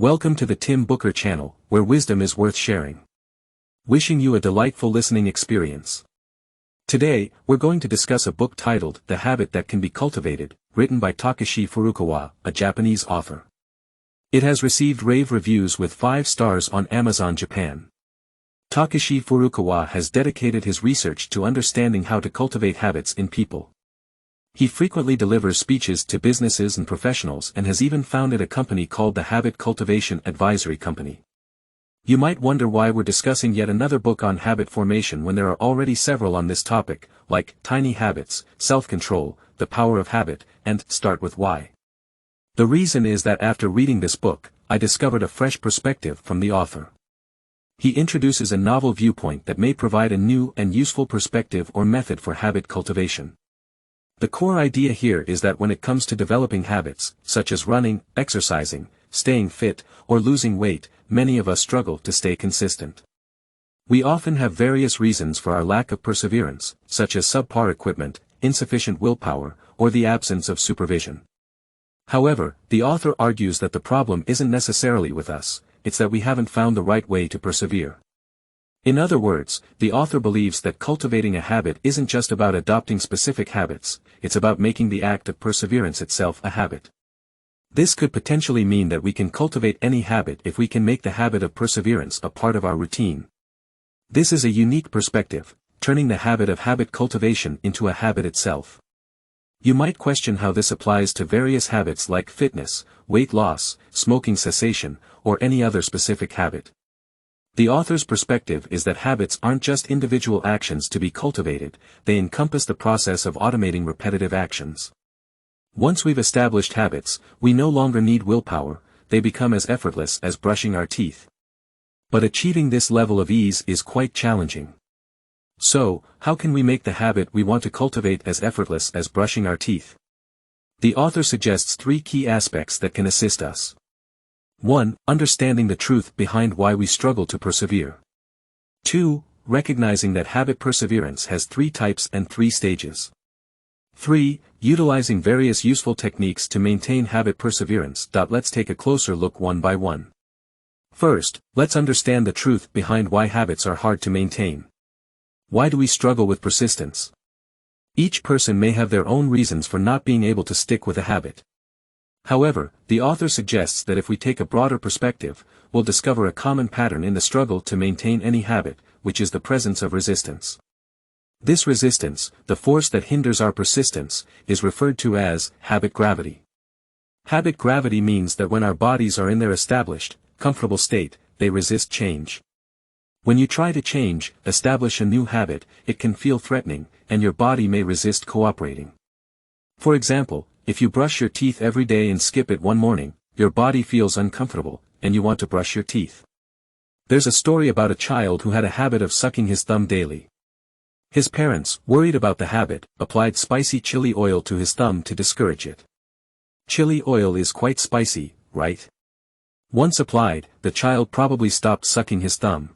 Welcome to the Tim Booker channel, where wisdom is worth sharing. Wishing you a delightful listening experience. Today, we're going to discuss a book titled The Habit That Can Be Cultivated, written by Takeshi Furukawa, a Japanese author. It has received rave reviews with 5 stars on Amazon Japan. Takeshi Furukawa has dedicated his research to understanding how to cultivate habits in people. He frequently delivers speeches to businesses and professionals and has even founded a company called the Habit Cultivation Advisory Company. You might wonder why we're discussing yet another book on habit formation when there are already several on this topic, like Tiny Habits, Self-Control, The Power of Habit, and Start With Why. The reason is that after reading this book, I discovered a fresh perspective from the author. He introduces a novel viewpoint that may provide a new and useful perspective or method for habit cultivation. The core idea here is that when it comes to developing habits, such as running, exercising, staying fit, or losing weight, many of us struggle to stay consistent. We often have various reasons for our lack of perseverance, such as subpar equipment, insufficient willpower, or the absence of supervision. However, the author argues that the problem isn't necessarily with us, it's that we haven't found the right way to persevere. In other words, the author believes that cultivating a habit isn't just about adopting specific habits, it's about making the act of perseverance itself a habit. This could potentially mean that we can cultivate any habit if we can make the habit of perseverance a part of our routine. This is a unique perspective, turning the habit of habit cultivation into a habit itself. You might question how this applies to various habits like fitness, weight loss, smoking cessation, or any other specific habit. The author's perspective is that habits aren't just individual actions to be cultivated, they encompass the process of automating repetitive actions. Once we've established habits, we no longer need willpower, they become as effortless as brushing our teeth. But achieving this level of ease is quite challenging. So, how can we make the habit we want to cultivate as effortless as brushing our teeth? The author suggests 3 key aspects that can assist us. 1. Understanding the truth behind why we struggle to persevere. 2. Recognizing that habit perseverance has 3 types and 3 stages. 3. Utilizing various useful techniques to maintain habit perseverance. Let's take a closer look one by one. First, let's understand the truth behind why habits are hard to maintain. Why do we struggle with persistence? Each person may have their own reasons for not being able to stick with a habit. However, the author suggests that if we take a broader perspective, we'll discover a common pattern in the struggle to maintain any habit, which is the presence of resistance. This resistance, the force that hinders our persistence, is referred to as habit gravity. Habit gravity means that when our bodies are in their established, comfortable state, they resist change. When you try to change, establish a new habit, it can feel threatening, and your body may resist cooperating. For example, if you brush your teeth every day and skip it one morning, your body feels uncomfortable, and you want to brush your teeth. There's a story about a child who had a habit of sucking his thumb daily. His parents, worried about the habit, applied spicy chili oil to his thumb to discourage it. Chili oil is quite spicy, right? Once applied, the child probably stopped sucking his thumb.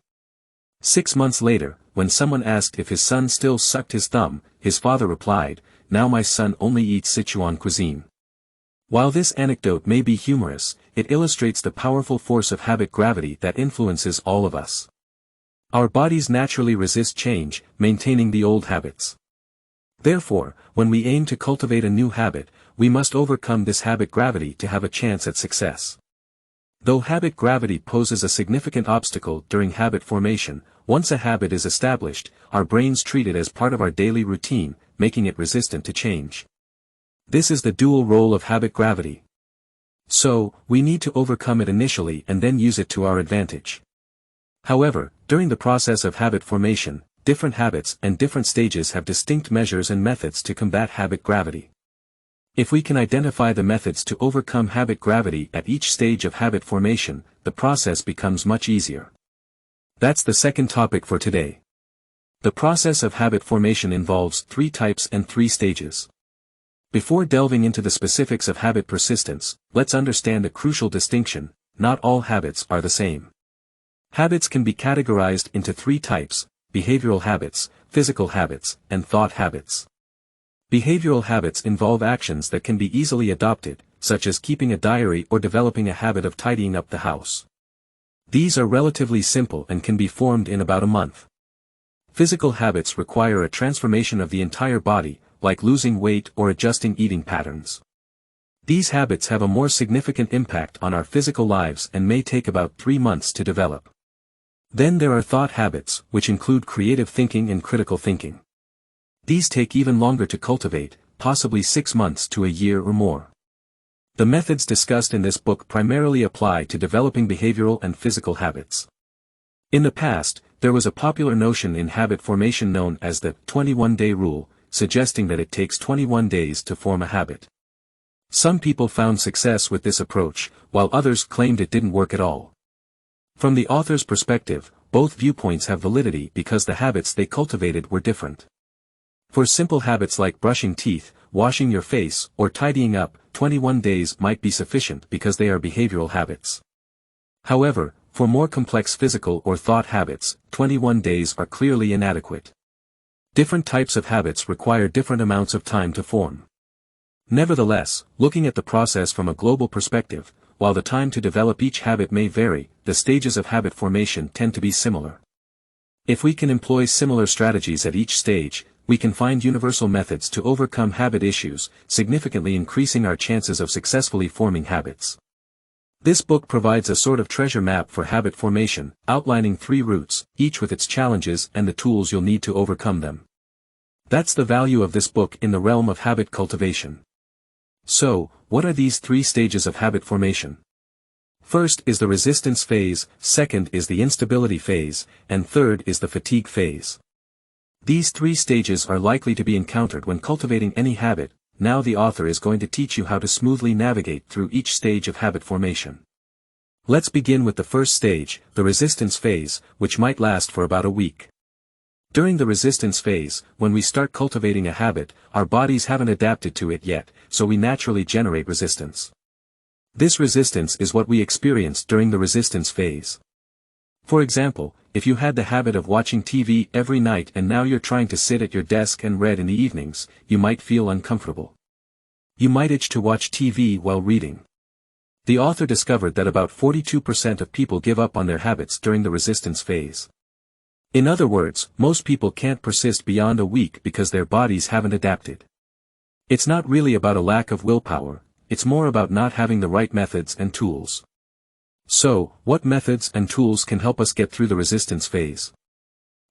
6 months later, when someone asked if his son still sucked his thumb, his father replied, "Now my son only eats Sichuan cuisine." While this anecdote may be humorous, it illustrates the powerful force of habit gravity that influences all of us. Our bodies naturally resist change, maintaining the old habits. Therefore, when we aim to cultivate a new habit, we must overcome this habit gravity to have a chance at success. Though habit gravity poses a significant obstacle during habit formation, once a habit is established, our brains treat it as part of our daily routine, making it resistant to change. This is the dual role of habit gravity. So, we need to overcome it initially and then use it to our advantage. However, during the process of habit formation, different habits and different stages have distinct measures and methods to combat habit gravity. If we can identify the methods to overcome habit gravity at each stage of habit formation, the process becomes much easier. That's the second topic for today. The process of habit formation involves 3 types and 3 stages. Before delving into the specifics of habit persistence, let's understand a crucial distinction: not all habits are the same. Habits can be categorized into 3 types: behavioral habits, physical habits, and thought habits. Behavioral habits involve actions that can be easily adopted, such as keeping a diary or developing a habit of tidying up the house. These are relatively simple and can be formed in about a month. Physical habits require a transformation of the entire body, like losing weight or adjusting eating patterns. These habits have a more significant impact on our physical lives and may take about 3 months to develop. Then there are thought habits, which include creative thinking and critical thinking. These take even longer to cultivate, possibly 6 months to a year or more. The methods discussed in this book primarily apply to developing behavioral and physical habits. In the past, there was a popular notion in habit formation known as the 21-day rule, suggesting that it takes 21 days to form a habit. Some people found success with this approach, while others claimed it didn't work at all. From the author's perspective, both viewpoints have validity because the habits they cultivated were different. For simple habits like brushing teeth, washing your face, or tidying up, 21 days might be sufficient because they are behavioral habits. However, for more complex physical or thought habits, 21 days are clearly inadequate. Different types of habits require different amounts of time to form. Nevertheless, looking at the process from a global perspective, while the time to develop each habit may vary, the stages of habit formation tend to be similar. If we can employ similar strategies at each stage, we can find universal methods to overcome habit issues, significantly increasing our chances of successfully forming habits. This book provides a sort of treasure map for habit formation, outlining 3 routes, each with its challenges and the tools you'll need to overcome them. That's the value of this book in the realm of habit cultivation. So, what are these 3 stages of habit formation? First is the resistance phase, second is the instability phase, and third is the fatigue phase. These 3 stages are likely to be encountered when cultivating any habit. Now the author is going to teach you how to smoothly navigate through each stage of habit formation. Let's begin with the first stage, the resistance phase, which might last for about a week. During the resistance phase, when we start cultivating a habit, our bodies haven't adapted to it yet, so we naturally generate resistance. This resistance is what we experience during the resistance phase. For example, if you had the habit of watching TV every night and now you're trying to sit at your desk and read in the evenings, you might feel uncomfortable. You might itch to watch TV while reading. The author discovered that about 42% of people give up on their habits during the resistance phase. In other words, most people can't persist beyond a week because their bodies haven't adapted. It's not really about a lack of willpower, it's more about not having the right methods and tools. So, what methods and tools can help us get through the resistance phase?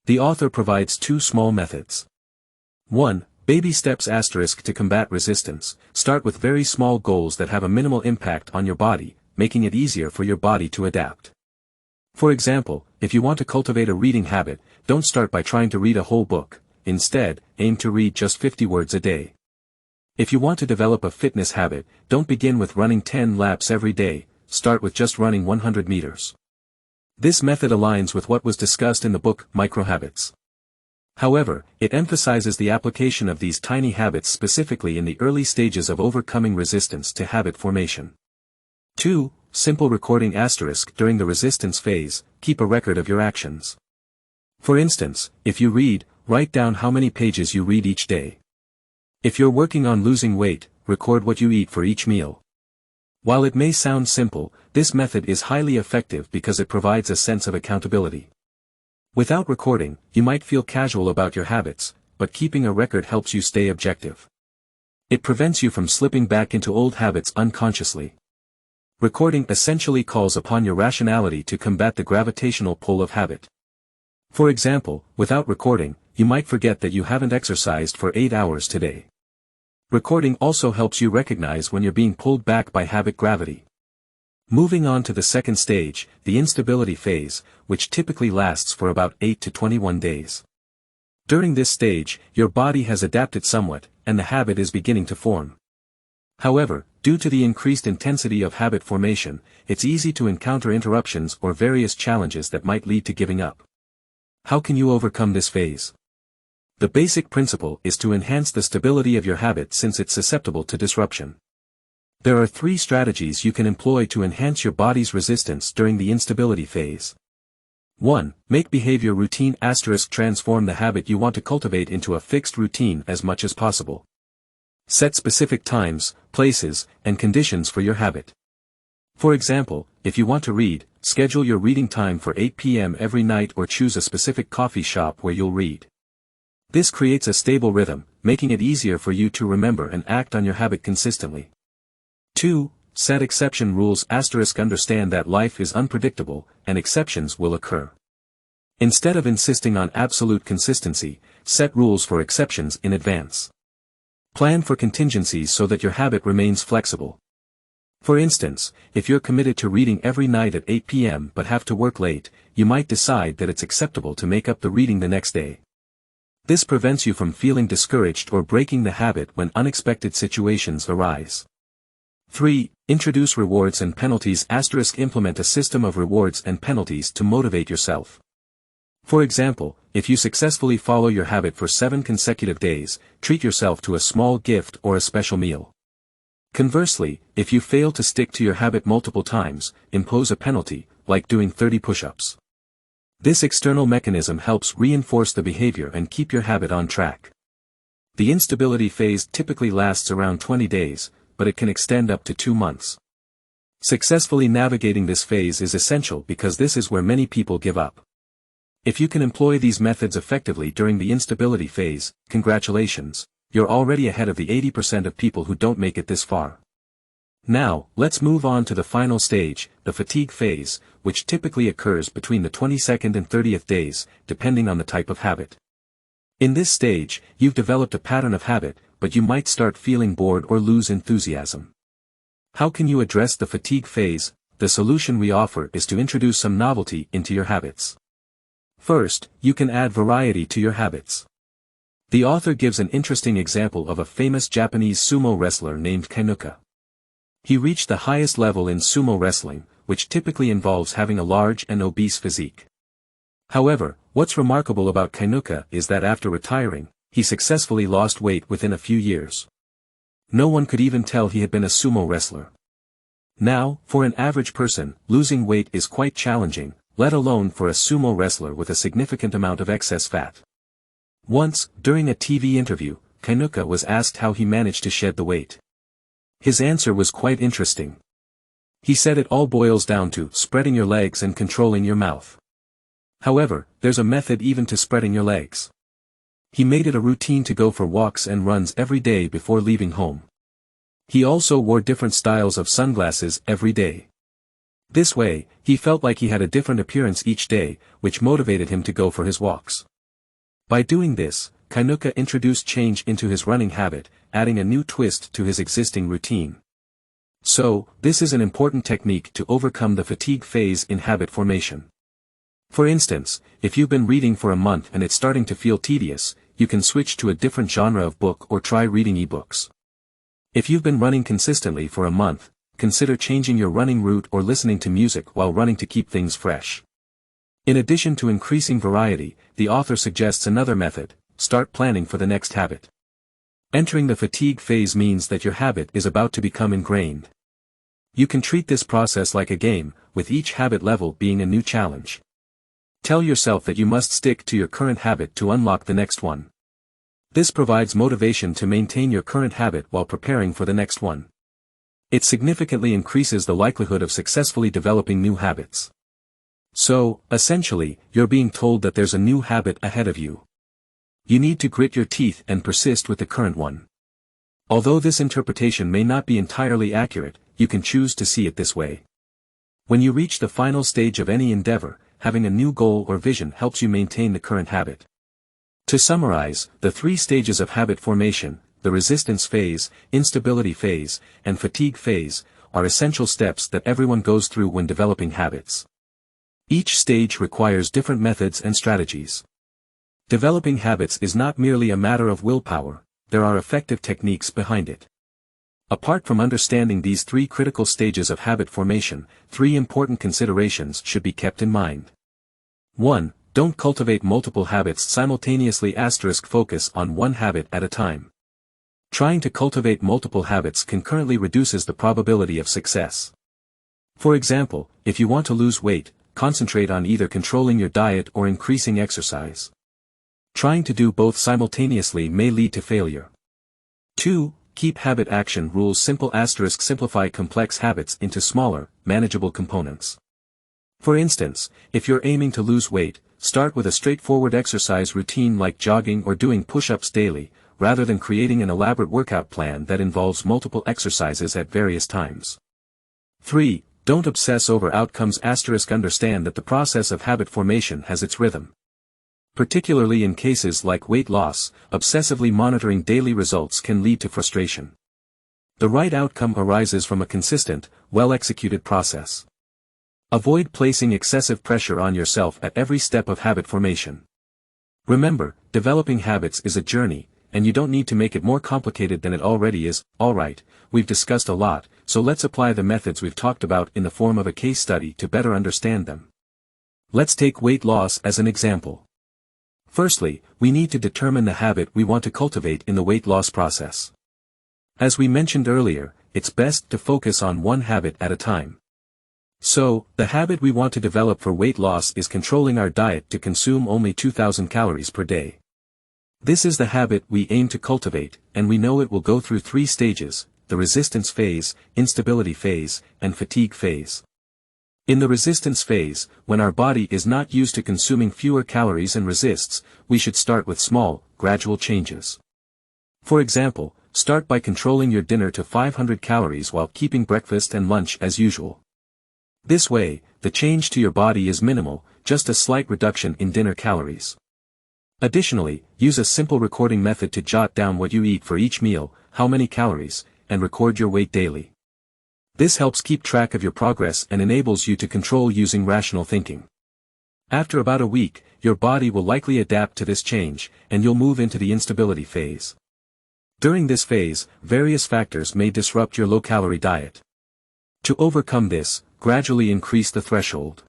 The author provides 2 small methods. 1. Baby steps * to combat resistance. Start with very small goals that have a minimal impact on your body, making it easier for your body to adapt. For example, if you want to cultivate a reading habit, don't start by trying to read a whole book. Instead, aim to read just 50 words a day. If you want to develop a fitness habit, don't begin with running 10 laps every day. Start with just running 100 meters. This method aligns with what was discussed in the book Microhabits. However, it emphasizes the application of these tiny habits specifically in the early stages of overcoming resistance to habit formation. 2. Simple recording * during the resistance phase. Keep a record of your actions. For instance, if you read, write down how many pages you read each day. If you're working on losing weight, record what you eat for each meal. While it may sound simple, this method is highly effective because it provides a sense of accountability. Without recording, you might feel casual about your habits, but keeping a record helps you stay objective. It prevents you from slipping back into old habits unconsciously. Recording essentially calls upon your rationality to combat the gravitational pull of habit. For example, without recording, you might forget that you haven't exercised for 8 hours today. Recording also helps you recognize when you're being pulled back by habit gravity. Moving on to the second stage, the instability phase, which typically lasts for about 8 to 21 days. During this stage, your body has adapted somewhat, and the habit is beginning to form. However, due to the increased intensity of habit formation, it's easy to encounter interruptions or various challenges that might lead to giving up. How can you overcome this phase? The basic principle is to enhance the stability of your habit since it's susceptible to disruption. There are 3 strategies you can employ to enhance your body's resistance during the instability phase. 1. Make behavior routine * transform the habit you want to cultivate into a fixed routine as much as possible. Set specific times, places, and conditions for your habit. For example, if you want to read, schedule your reading time for 8 p.m. every night or choose a specific coffee shop where you'll read. This creates a stable rhythm, making it easier for you to remember and act on your habit consistently. 2. Set exception rules. Understand that life is unpredictable, and exceptions will occur. Instead of insisting on absolute consistency, set rules for exceptions in advance. Plan for contingencies so that your habit remains flexible. For instance, if you're committed to reading every night at 8 p.m. but have to work late, you might decide that it's acceptable to make up the reading the next day. This prevents you from feeling discouraged or breaking the habit when unexpected situations arise. 3. Introduce rewards and penalties. Implement a system of rewards and penalties to motivate yourself. For example, if you successfully follow your habit for 7 consecutive days, treat yourself to a small gift or a special meal. Conversely, if you fail to stick to your habit multiple times, impose a penalty, like doing 30 push-ups. This external mechanism helps reinforce the behavior and keep your habit on track. The instability phase typically lasts around 20 days, but it can extend up to 2 months. Successfully navigating this phase is essential because this is where many people give up. If you can employ these methods effectively during the instability phase, congratulations, you're already ahead of the 80% of people who don't make it this far. Now, let's move on to the final stage, the fatigue phase, which typically occurs between the 22nd and 30th days, depending on the type of habit. In this stage, you've developed a pattern of habit, but you might start feeling bored or lose enthusiasm. How can you address the fatigue phase? The solution we offer is to introduce some novelty into your habits. First, you can add variety to your habits. The author gives an interesting example of a famous Japanese sumo wrestler named Kainuka. He reached the highest level in sumo wrestling, which typically involves having a large and obese physique. However, what's remarkable about Kainuka is that after retiring, he successfully lost weight within a few years. No one could even tell he had been a sumo wrestler. Now, for an average person, losing weight is quite challenging, let alone for a sumo wrestler with a significant amount of excess fat. Once, during a TV interview, Kainuka was asked how he managed to shed the weight. His answer was quite interesting. He said it all boils down to spreading your legs and controlling your mouth. However, there's a method even to spreading your legs. He made it a routine to go for walks and runs every day before leaving home. He also wore different styles of sunglasses every day. This way, he felt like he had a different appearance each day, which motivated him to go for his walks. By doing this, Kainuka introduced change into his running habit, adding a new twist to his existing routine. So, this is an important technique to overcome the fatigue phase in habit formation. For instance, if you've been reading for a month and it's starting to feel tedious, you can switch to a different genre of book or try reading ebooks. If you've been running consistently for a month, consider changing your running route or listening to music while running to keep things fresh. In addition to increasing variety, the author suggests another method: start planning for the next habit. Entering the fatigue phase means that your habit is about to become ingrained. You can treat this process like a game, with each habit level being a new challenge. Tell yourself that you must stick to your current habit to unlock the next one. This provides motivation to maintain your current habit while preparing for the next one. It significantly increases the likelihood of successfully developing new habits. So, essentially, you're being told that there's a new habit ahead of you. You need to grit your teeth and persist with the current one. Although this interpretation may not be entirely accurate, you can choose to see it this way. When you reach the final stage of any endeavor, having a new goal or vision helps you maintain the current habit. To summarize, the 3 stages of habit formation, the resistance phase, instability phase, and fatigue phase, are essential steps that everyone goes through when developing habits. Each stage requires different methods and strategies. Developing habits is not merely a matter of willpower, there are effective techniques behind it. Apart from understanding these 3 critical stages of habit formation, 3 important considerations should be kept in mind. 1. Don't cultivate multiple habits simultaneously. Focus on one habit at a time. Trying to cultivate multiple habits concurrently reduces the probability of success. For example, if you want to lose weight, concentrate on either controlling your diet or increasing exercise. Trying to do both simultaneously may lead to failure. 2. keep habit action rules simple. Simplify complex habits into smaller, manageable components. For instance, if you're aiming to lose weight, start with a straightforward exercise routine like jogging or doing push-ups daily, rather than creating an elaborate workout plan that involves multiple exercises at various times. 3. Don't obsess over outcomes. Understand that the process of habit formation has its rhythm. Particularly in cases like weight loss, obsessively monitoring daily results can lead to frustration. The right outcome arises from a consistent, well-executed process. Avoid placing excessive pressure on yourself at every step of habit formation. Remember, developing habits is a journey, and you don't need to make it more complicated than it already is. Alright, we've discussed a lot, so let's apply the methods we've talked about in the form of a case study to better understand them. Let's take weight loss as an example. Firstly, we need to determine the habit we want to cultivate in the weight loss process. As we mentioned earlier, it's best to focus on one habit at a time. So, the habit we want to develop for weight loss is controlling our diet to consume only 2,000 calories per day. This is the habit we aim to cultivate, and we know it will go through 3 stages: the resistance phase, instability phase, and fatigue phase. In the resistance phase, when our body is not used to consuming fewer calories and resists, we should start with small, gradual changes. For example, start by controlling your dinner to 500 calories while keeping breakfast and lunch as usual. This way, the change to your body is minimal, just a slight reduction in dinner calories. Additionally, use a simple recording method to jot down what you eat for each meal, how many calories, and record your weight daily. This helps keep track of your progress and enables you to control using rational thinking. After about a week, your body will likely adapt to this change, and you'll move into the instability phase. During this phase, various factors may disrupt your low-calorie diet. To overcome this, gradually increase the threshold.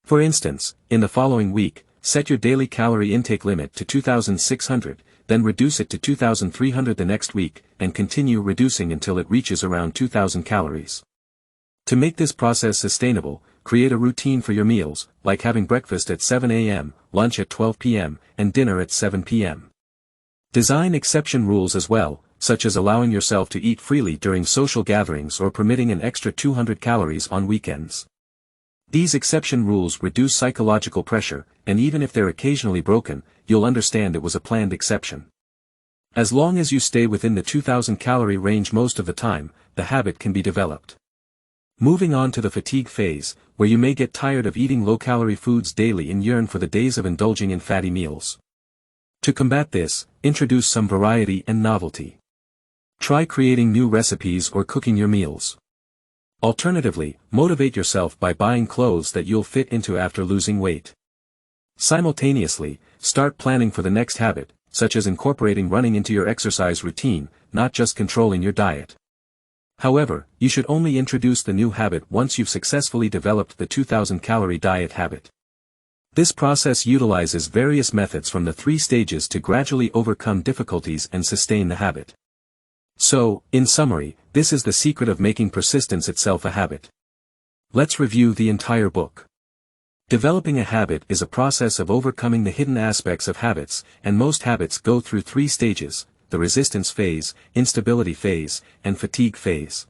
For instance, in the following week, set your daily calorie intake limit to 2,600, then reduce it to 2,300 the next week, and continue reducing until it reaches around 2,000 calories. To make this process sustainable, create a routine for your meals, like having breakfast at 7 a.m., lunch at 12 p.m., and dinner at 7 p.m. Design exception rules as well, such as allowing yourself to eat freely during social gatherings or permitting an extra 200 calories on weekends. These exception rules reduce psychological pressure, and even if they're occasionally broken, you'll understand it was a planned exception. As long as you stay within the 2,000 calorie range most of the time, the habit can be developed. Moving on to the fatigue phase, where you may get tired of eating low-calorie foods daily and yearn for the days of indulging in fatty meals. To combat this, introduce some variety and novelty. Try creating new recipes or cooking your meals. Alternatively, motivate yourself by buying clothes that you'll fit into after losing weight. Simultaneously, start planning for the next habit, such as incorporating running into your exercise routine, not just controlling your diet. However, you should only introduce the new habit once you've successfully developed the 2,000 calorie diet habit. This process utilizes various methods from the 3 stages to gradually overcome difficulties and sustain the habit. So, in summary, this is the secret of making persistence itself a habit. Let's review the entire book. Developing a habit is a process of overcoming the hidden aspects of habits, and most habits go through 3 stages: the resistance phase, instability phase, and fatigue phase.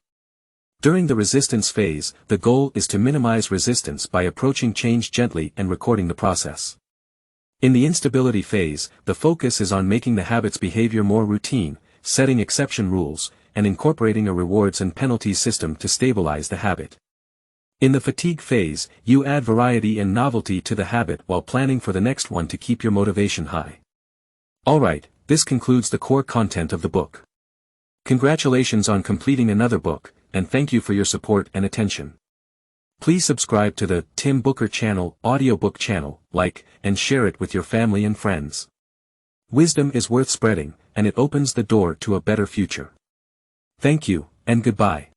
During the resistance phase, the goal is to minimize resistance by approaching change gently and recording the process. In the instability phase, the focus is on making the habit's behavior more routine, setting exception rules, and incorporating a rewards and penalties system to stabilize the habit. In the fatigue phase, you add variety and novelty to the habit while planning for the next one to keep your motivation high. Alright, this concludes the core content of the book. Congratulations on completing another book, and thank you for your support and attention. Please subscribe to the Tim Booker Channel audiobook channel, like, and share it with your family and friends. Wisdom is worth spreading, and it opens the door to a better future. Thank you, and goodbye.